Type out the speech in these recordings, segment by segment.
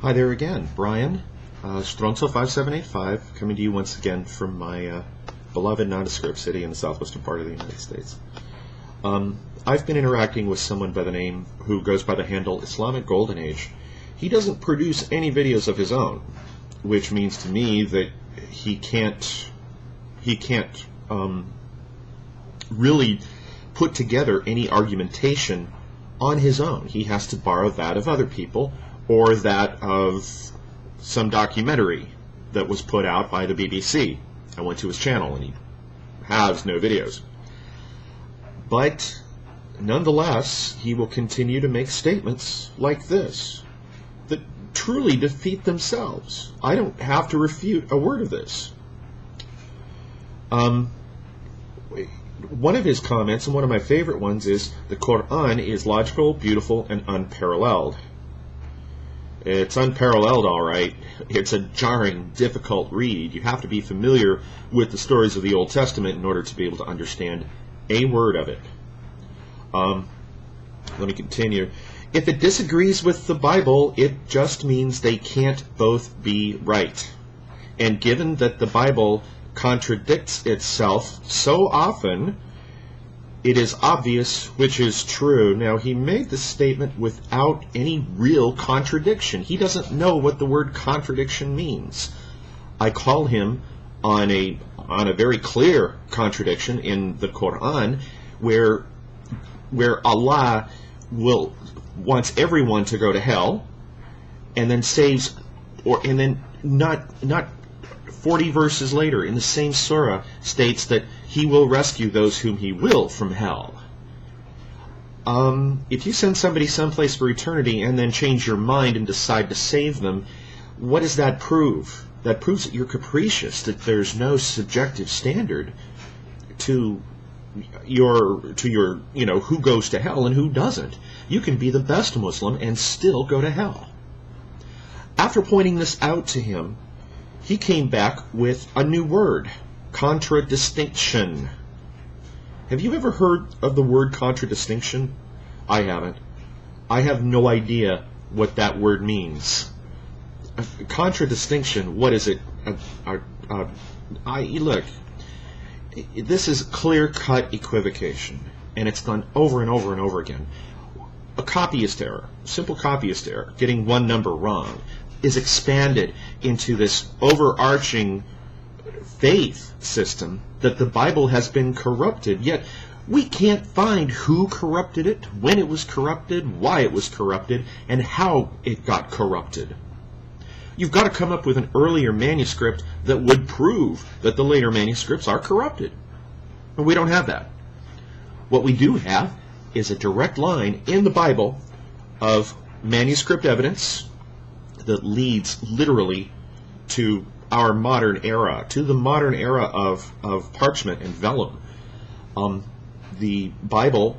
Hi there again, Brian, Stronzo5785, coming to you once again from my beloved nondescript city in the southwestern part of the United States. I've been interacting with someone by the name who goes by the handle Islamic Golden Age. He doesn't produce any videos of his own, which means to me that he can't really put together any argumentation on his own. He has to borrow that of other people, or that of some documentary that was put out by the BBC. I went to his channel and he has no videos. But nonetheless, he will continue to make statements like this that truly defeat themselves. I don't have to refute a word of this. One of his comments, and one of my favorite ones, is the Quran is logical, beautiful, and unparalleled. It's unparalleled, all right. It's a jarring, difficult read. You have to be familiar with the stories of the Old Testament in order to be able to understand a word of it. Let me continue. If it disagrees with the Bible, it just means they can't both be right. And given that the Bible contradicts itself so often, it is obvious which is true. Now, he made this statement without any real contradiction. He doesn't know what the word contradiction means. I call him on a very clear contradiction in the Quran, where Allah wants everyone to go to hell, and then saves, and then not 40 verses later in the same surah states that he will rescue those whom he will from hell. If you send somebody someplace for eternity and then change your mind and decide to save them, what does that prove? That proves that you're capricious, that there's no subjective standard to your who goes to hell and who doesn't. You can be the best Muslim and still go to hell. After pointing this out to him, he came back with a new word, contradistinction. Have you ever heard of the word contradistinction? I haven't. I have no idea what that word means. Contradistinction, what is it? Look, this is clear-cut equivocation, and it's done over and over and over again. A copyist error, simple copyist error, getting one number wrong, is expanded into this overarching faith system that the Bible has been corrupted, yet we can't find who corrupted it, when it was corrupted, why it was corrupted, and how it got corrupted. You've got to come up with an earlier manuscript that would prove that the later manuscripts are corrupted. And we don't have that. What we do have is a direct line in the Bible of manuscript evidence that leads literally to our modern era, to the modern era of parchment and vellum. The Bible,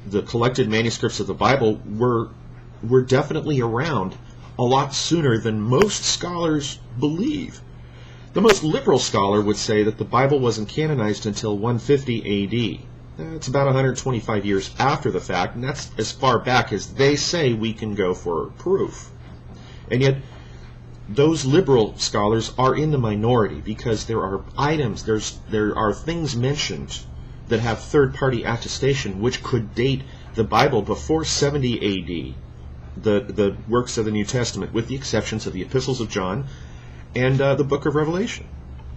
the collected manuscripts of the Bible were definitely around a lot sooner than most scholars believe. The most liberal scholar would say that the Bible wasn't canonized until 150 A.D. That's about 125 years after the fact, and that's as far back as they say we can go for proof. And yet, those liberal scholars are in the minority because there are items, there are things mentioned that have third-party attestation which could date the Bible before 70 A.D., the works of the New Testament, with the exceptions of the epistles of John and the book of Revelation.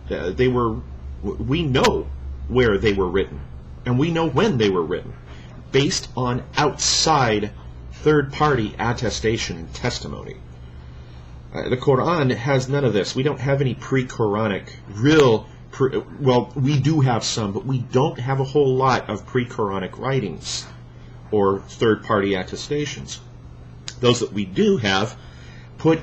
We know where they were written, and we know when they were written, based on outside third-party attestation and testimony. The Quran has none of this. We don't have any pre-Quranic, well, we do have some, but we don't have a whole lot of pre-Quranic writings or third-party attestations. Those that we do have put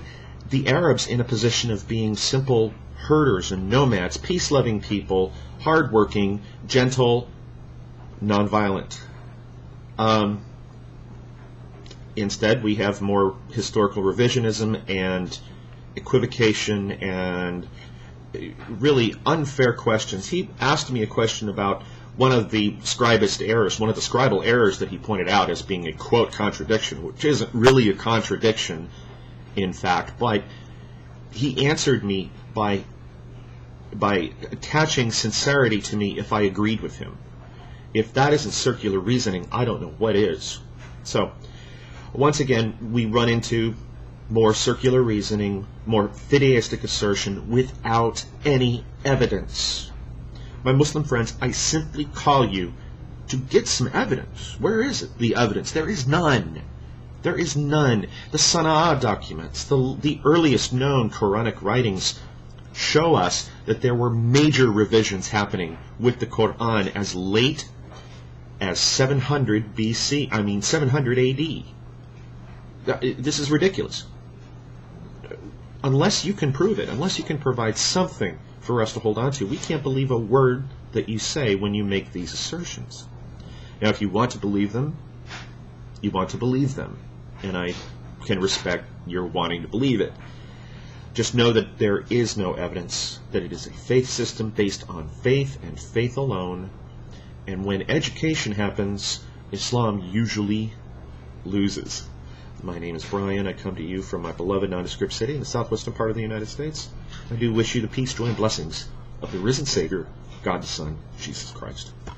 the Arabs in a position of being simple herders and nomads, peace-loving people, hardworking, gentle, nonviolent. Instead, we have more historical revisionism and equivocation and really unfair questions. He asked me a question about one of the scribist errors, one of the scribal errors that he pointed out as being a, quote, contradiction, which isn't really a contradiction. in fact, but he answered me by attaching sincerity to me if I agreed with him. If that isn't circular reasoning, I don't know what is. So, once again, we run into more circular reasoning, more fideistic assertion without any evidence. My Muslim friends, I simply call you to get some evidence. Where is it, the evidence? There is none. There is none. The Sana'a documents, the earliest known Quranic writings, show us that there were major revisions happening with the Quran as late as 700 BC, 700 AD. This is ridiculous. Unless you can prove it, unless you can provide something for us to hold on to, we can't believe a word that you say when you make these assertions. Now, if you want to believe them, you want to believe them, and I can respect your wanting to believe it. Just know that there is no evidence, that it is a faith system based on faith and faith alone, and when education happens, Islam usually loses. My name is Brian. I come to you from my beloved nondescript city in the southwestern part of the United States. I do wish you the peace, joy, and blessings of the risen Savior, God the Son, Jesus Christ.